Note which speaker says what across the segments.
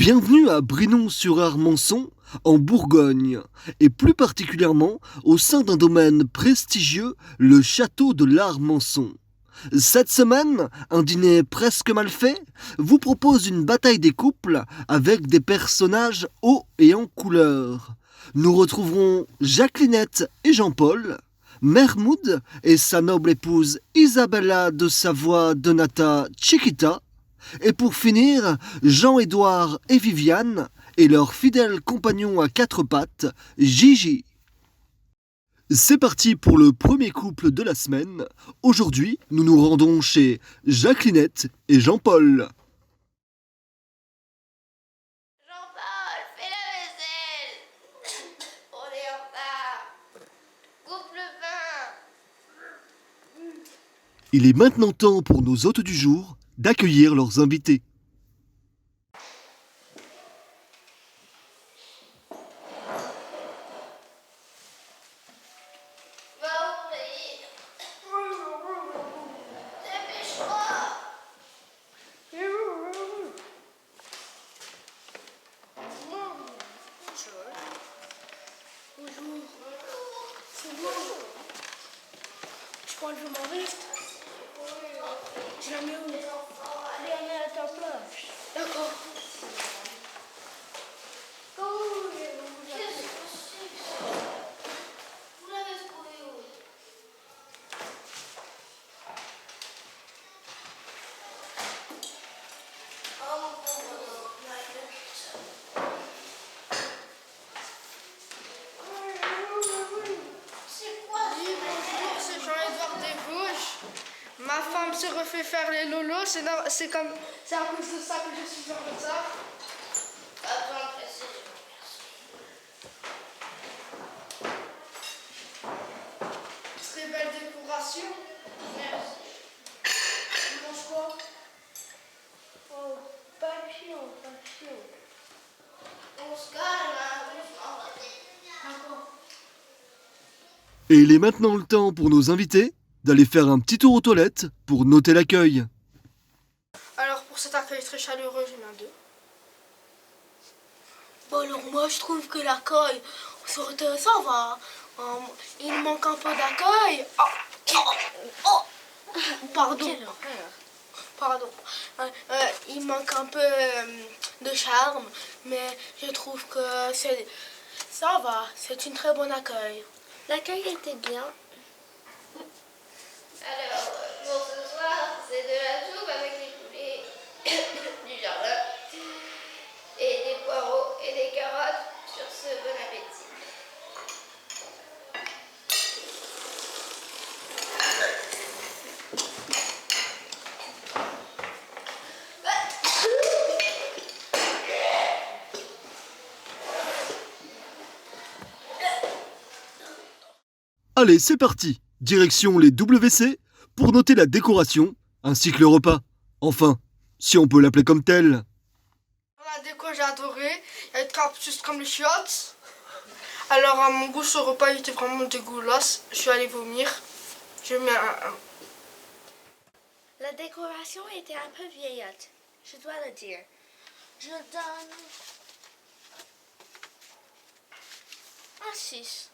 Speaker 1: Bienvenue à Brinon-sur-Armançon, en Bourgogne, et plus particulièrement au sein d'un domaine prestigieux, le château de l'Armançon. Cette semaine, un dîner presque mal fait vous propose une bataille des couples avec des personnages hauts et en couleur. Nous retrouverons Jacquelinette et Jean-Paul, Mermoud et sa noble épouse Isabella de Savoie Donata Chiquita, et pour finir, Jean-Édouard et Viviane et leur fidèle compagnon à quatre pattes, Gigi. C'est parti pour le premier couple de la semaine. Aujourd'hui, nous nous rendons chez Jacquelinette et Jean-Paul.
Speaker 2: Jean-Paul, fais la vaisselle. On est en retard. Coupe le pain.
Speaker 1: Il est maintenant temps pour nos hôtes du jour d'accueillir leurs invités.
Speaker 2: Va ouvrir. Dépêche-toi.
Speaker 3: Bonjour. C'est bon. Je peux enlever mon veste. Je la mets où? Je la mets à ta place. D'accord.
Speaker 2: Qu'est-ce que c'est que ça? Vous l'avez trouvé où? Oh mon pauvre homme, là, il a mis ça. C'est quoi ça?
Speaker 4: Oui, bonjour, c'est Jean-Édouard des Vosges. Ma femme se refait faire les lolos, c'est à cause de ça que je suis en retard.
Speaker 2: Pas besoin de presser, je vous remercie.
Speaker 4: Très belle décoration.
Speaker 2: Merci.
Speaker 3: Tu manges quoi? Oh, papillon, papillon.
Speaker 2: On se calme, hein, doucement.
Speaker 3: D'accord.
Speaker 1: Et il est maintenant le temps pour nos invités d'aller faire un petit tour aux toilettes pour noter l'accueil.
Speaker 4: Alors pour cet accueil très chaleureux, j'en ai deux.
Speaker 3: Bon, alors moi je trouve que l'accueil, ça va. Il manque un peu d'accueil. Pardon. Pardon. Il manque un peu de charme, mais je trouve que ça va. C'est une très bonne accueil. L'accueil était bien.
Speaker 2: Alors, pour ce soir, c'est de la soupe avec les poulets du jardin et des poireaux et des carottes. Sur ce, bon appétit.
Speaker 1: Allez, c'est parti. Direction les WC pour noter la décoration ainsi que le repas. Enfin, si on peut l'appeler comme tel.
Speaker 4: La déco, j'ai adoré. Il y a des cactus comme les chiottes. Alors à mon goût, ce repas il était vraiment dégueulasse. Je suis allée vomir. J'ai mis un.
Speaker 3: La décoration était un peu vieillotte, je dois le dire. Je donne un 6.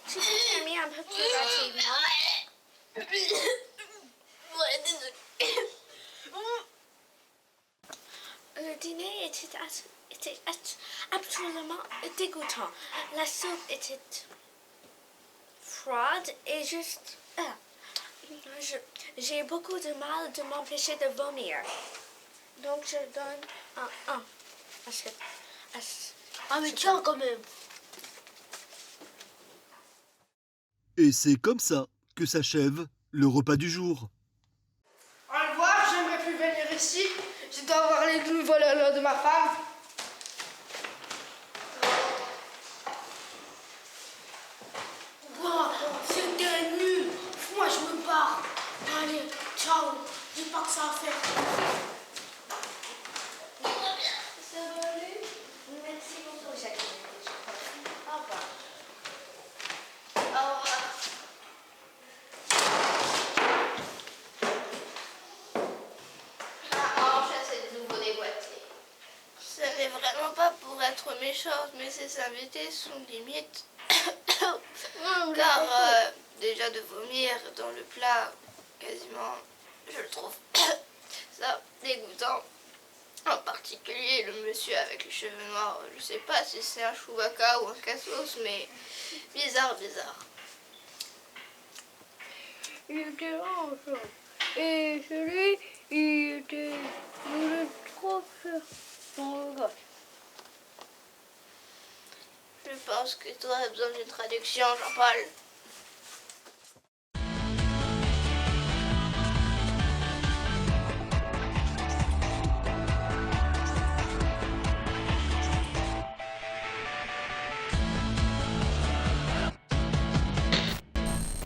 Speaker 3: Tu peux terminer un peu plus rapidement.
Speaker 2: Ouais, désolé.
Speaker 3: Le dîner était absolument dégoûtant. La soupe était froide et juste... J'ai beaucoup de mal de m'empêcher de vomir. Donc je donne un 1. Ah mais tiens quand même.
Speaker 1: Et c'est comme ça que s'achève le repas du jour.
Speaker 4: Au revoir, j'aimerais plus venir ici. Je dois avoir les nouveaux lolos de ma femme.
Speaker 3: Wow, c'était nul. Moi je me barre. Allez, ciao. J'ai pas que ça à faire.
Speaker 2: Ça va aller?
Speaker 3: Merci beaucoup, Jacqueline. Au revoir.
Speaker 2: Au revoir. pas être méchante, mais ces invités sont limite. Car déjà de vomir dans le plat, quasiment, je le trouve ça dégoûtant. En particulier le monsieur avec les cheveux noirs, je sais pas si c'est un Chewbacca ou un Cassos, mais bizarre.
Speaker 3: Il était ensemble. Et celui, il voulait trop faire son gars.
Speaker 2: Je pense que tu aurais besoin d'une traduction, Jean-Paul.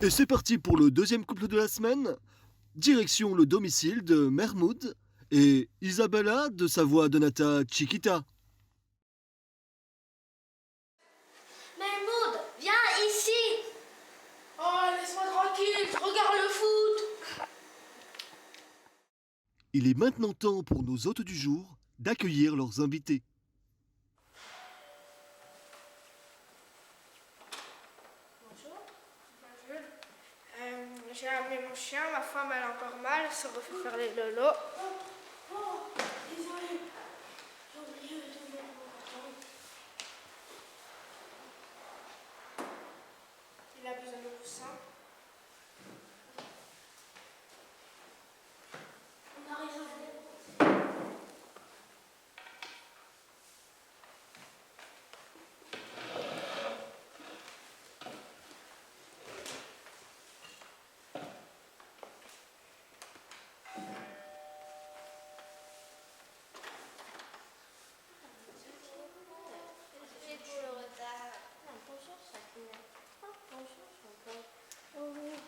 Speaker 1: Et c'est parti pour le deuxième couple de la semaine. Direction le domicile de Mermoud et Isabella de sa voix Donata Chiquita.
Speaker 2: Mahmoud, viens ici.
Speaker 3: Oh, laisse-moi tranquille, je regarde le foot.
Speaker 1: Il est maintenant temps pour nos hôtes du jour d'accueillir leurs invités.
Speaker 4: Bonjour. J'ai amené mon chien, ma femme elle a encore mal, elle se refait faire les lolos.
Speaker 3: Oh, désolé. J'ai oublié de mettre mon carton.
Speaker 4: Il a besoin de coussin.
Speaker 3: On arrive.
Speaker 2: Désolée pour le retard.
Speaker 3: Bonjour, Sakina. Bonjour, Jean-Paul. Bonjour.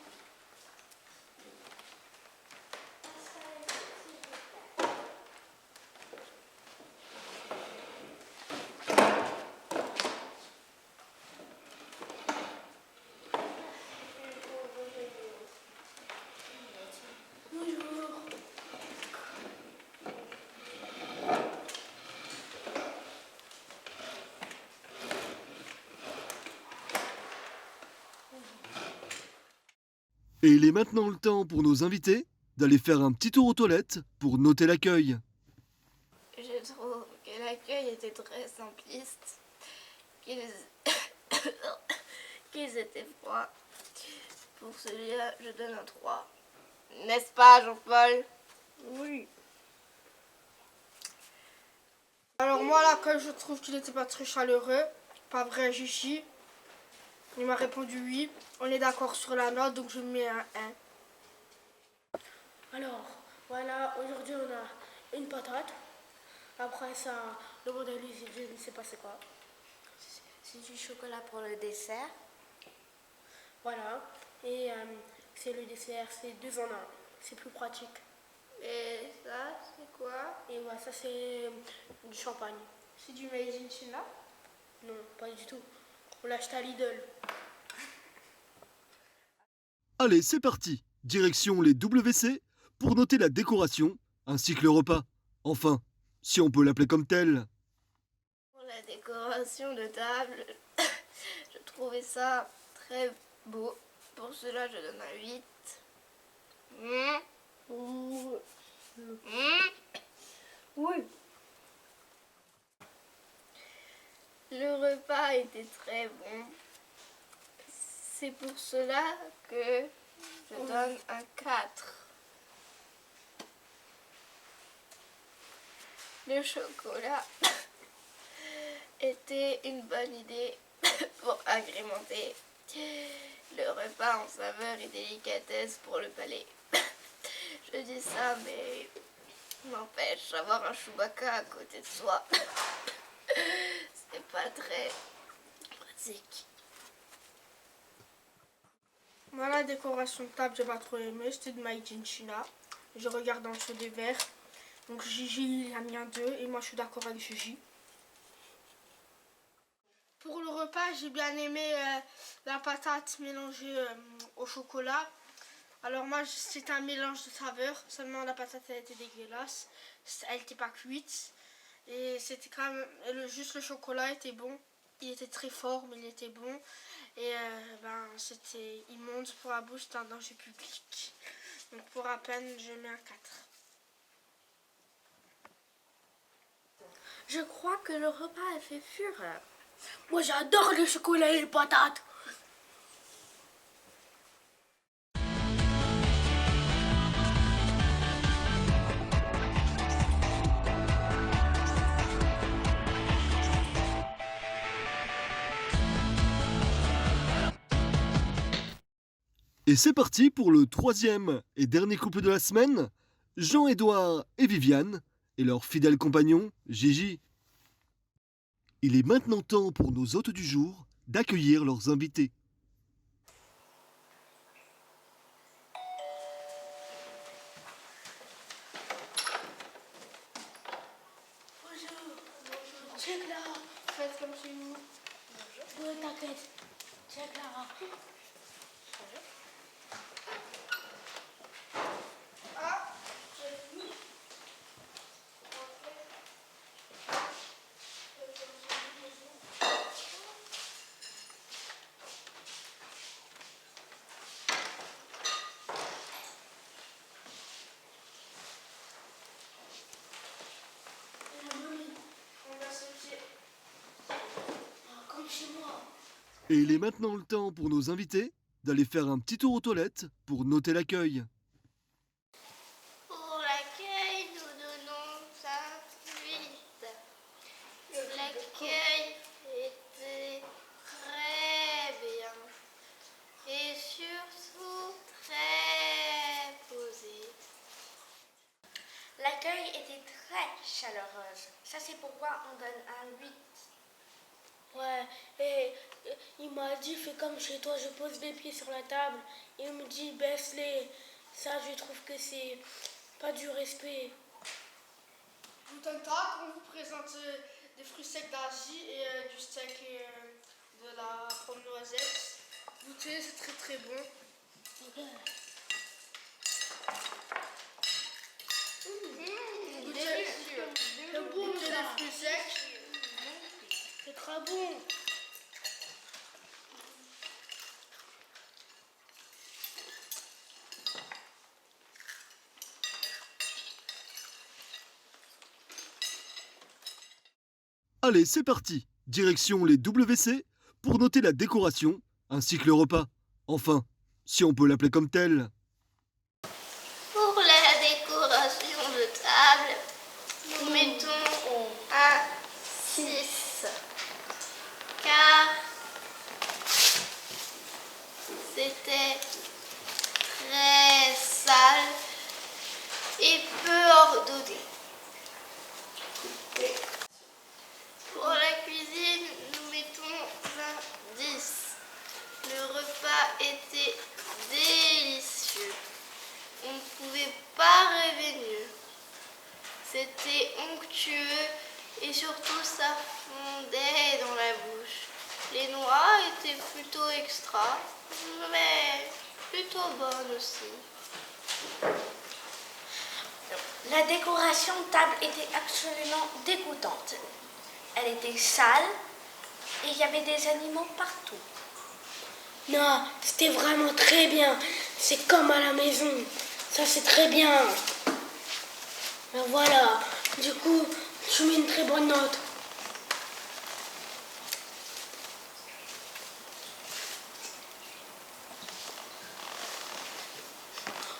Speaker 1: Et il est maintenant le temps pour nos invités d'aller faire un petit tour aux toilettes pour noter l'accueil.
Speaker 2: Je trouve que l'accueil était très simpliste, qu'ils qu'ils étaient froids. Pour celui-là, je donne un 3. N'est-ce pas, Jean-Paul?
Speaker 3: Oui.
Speaker 4: Alors moi l'accueil je trouve qu'il n'était pas très chaleureux, pas vrai Gigi. Il m'a répondu oui, on est d'accord sur la note donc je mets un 1.
Speaker 3: Alors, voilà, aujourd'hui on a une patate. Après ça, le modèle, je ne sais pas c'est quoi.
Speaker 2: C'est du chocolat pour le dessert.
Speaker 3: Voilà. Et c'est le dessert, c'est 2 en 1. C'est plus pratique.
Speaker 2: Et ça, c'est quoi?
Speaker 3: Et voilà, ça c'est du champagne.
Speaker 4: C'est du Made in China.
Speaker 3: Non, pas du tout. On l'a acheté à Lidl.
Speaker 1: Allez, c'est parti. Direction les WC pour noter la décoration ainsi que le repas. Enfin, si on peut l'appeler comme tel.
Speaker 2: Pour la décoration de table, je trouvais ça très beau. Pour cela, je donne un 8.
Speaker 3: Oui.
Speaker 2: Le repas était très bon. C'est pour cela que je donne un 4. Le chocolat était une bonne idée pour agrémenter le repas en saveur et délicatesse pour le palais. Je dis ça, mais n'empêche, avoir un Chewbacca à côté de soi, c'est pas très pratique.
Speaker 4: Moi la décoration de table j'ai pas trop aimé, c'était de Made in China. Je regarde en dessous des verres. Donc Gigi il a mis un 2 et moi je suis d'accord avec Gigi. Pour le repas j'ai bien aimé la patate mélangée au chocolat. Alors moi c'était un mélange de saveurs, seulement la patate elle était dégueulasse, elle n'était pas cuite. Et c'était quand même, juste le chocolat était bon. Il était très fort, mais il était bon. Et c'était immonde pour la bouche, c'était un danger public. Donc pour à peine, je mets un 4.
Speaker 3: Je crois que le repas a fait fureur. Moi, j'adore le chocolat et les patates.
Speaker 1: Et c'est parti pour le troisième et dernier couple de la semaine, Jean-Édouard et Viviane, et leur fidèle compagnon, Gigi. Il est maintenant temps pour nos hôtes du jour d'accueillir leurs invités.
Speaker 3: Bonjour. C'est Clara.
Speaker 4: Faites comme chez nous.
Speaker 3: Oui, t'inquiète. C'est Clara. Comme chez moi.
Speaker 1: Et il est maintenant le temps pour nos invités d'aller faire un petit tour aux toilettes pour noter l'accueil.
Speaker 2: Pour l'accueil, nous donnons 5-8. L'accueil était très bien et surtout très posé.
Speaker 5: L'accueil était très chaleureuse. Ça, c'est pourquoi on donne un 8.
Speaker 3: Ouais, et il m'a dit fais comme chez toi, je pose les pieds sur la table. Il me dit baisse-les. Ça, je trouve que c'est pas du respect.
Speaker 4: Guten Tag, on vous présente des fruits secs d'Asie et du steak et de la pomme noisette. Goûtez, c'est très très bon.
Speaker 2: Délicieux.
Speaker 3: C'est bon,
Speaker 4: Goûtez les fruits secs.
Speaker 3: c'est très bon.
Speaker 1: Allez, c'est parti. Direction les WC pour noter la décoration ainsi que le repas. Enfin, si on peut l'appeler comme tel.
Speaker 2: Pour la décoration de table, nous mettons un 6. Car c'était très sale et peu ordonné. Pour la cuisine, nous mettons un 10. Le repas était délicieux. On ne pouvait pas rêver mieux. C'était onctueux et surtout ça fondait dans la bouche. Les noix étaient plutôt extra, mais plutôt bonnes aussi.
Speaker 5: La décoration de table était absolument dégoûtante. Elle était sale et il y avait des animaux partout.
Speaker 3: Non, c'était vraiment très bien. C'est comme à la maison. Ça, c'est très bien. Ben voilà. Du coup, je mets une très bonne note.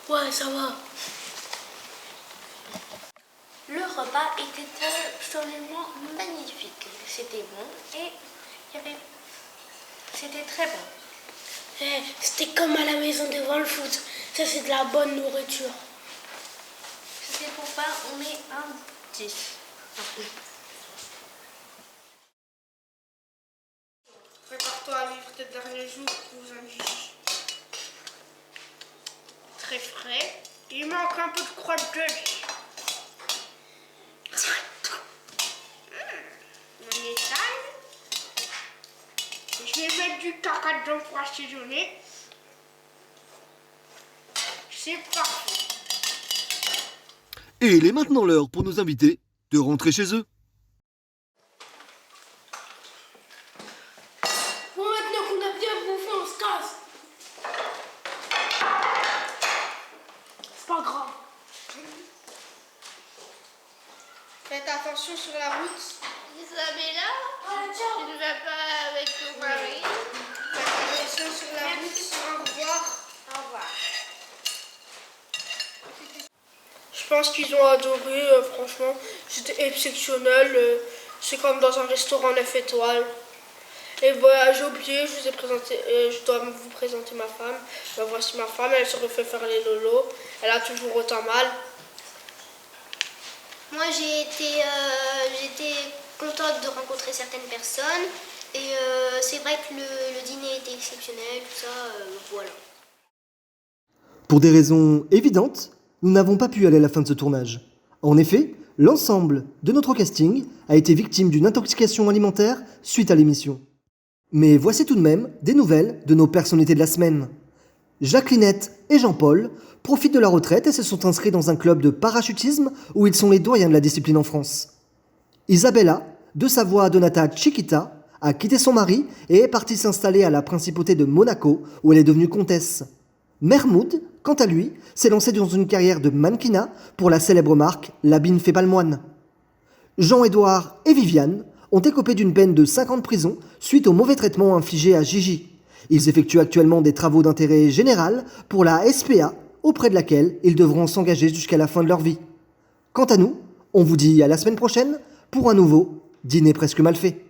Speaker 3: Ouais, ça va.
Speaker 5: Le repas était absolument magnifique. C'était bon et c'était très bon.
Speaker 3: C'était comme à la maison devant le foot. Ça, c'est de la bonne nourriture.
Speaker 5: C'était pourquoi on met un 10.
Speaker 4: Prépare-toi à vivre tes derniers jours, cousin Gigi. Très frais. Il manque un peu de crotte de nez. On étale. Je vais mettre du caca dedans pour assaisonner. C'est parfait.
Speaker 1: Et il est maintenant l'heure pour nos invités de rentrer chez eux.
Speaker 4: Faites attention sur la route.
Speaker 2: Isabella, tu ne vas pas avec ton mari.
Speaker 4: Faites attention sur la route. Au revoir.
Speaker 5: Au revoir.
Speaker 3: Je pense qu'ils ont adoré, franchement. C'était exceptionnel. C'est comme dans un restaurant 9 étoiles. Et voilà, j'ai oublié, je dois vous présenter ma femme. Ben, voici ma femme, elle se refait faire les lolos. Elle a toujours autant mal.
Speaker 6: Moi, j'étais contente de rencontrer certaines personnes. Et c'est vrai que le dîner était exceptionnel, tout ça, voilà.
Speaker 1: Pour des raisons évidentes, nous n'avons pas pu aller à la fin de ce tournage. En effet, l'ensemble de notre casting a été victime d'une intoxication alimentaire suite à l'émission. Mais voici tout de même des nouvelles de nos personnalités de la semaine. Jacquelinette et Jean-Paul profitent de la retraite et se sont inscrits dans un club de parachutisme où ils sont les doyens de la discipline en France. Isabella, de sa voix Donata Chiquita, a quitté son mari et est partie s'installer à la principauté de Monaco où elle est devenue comtesse. Mermoud, quant à lui, s'est lancé dans une carrière de mannequinat pour la célèbre marque L'Habit ne fait pas le moine. Jean-Édouard et Viviane ont écopé d'une peine de 5 ans de prison suite au mauvais traitement infligé à Gigi. Ils effectuent actuellement des travaux d'intérêt général pour la SPA, auprès de laquelle ils devront s'engager jusqu'à la fin de leur vie. Quant à nous, on vous dit à la semaine prochaine pour un nouveau Dîner presque mal fait.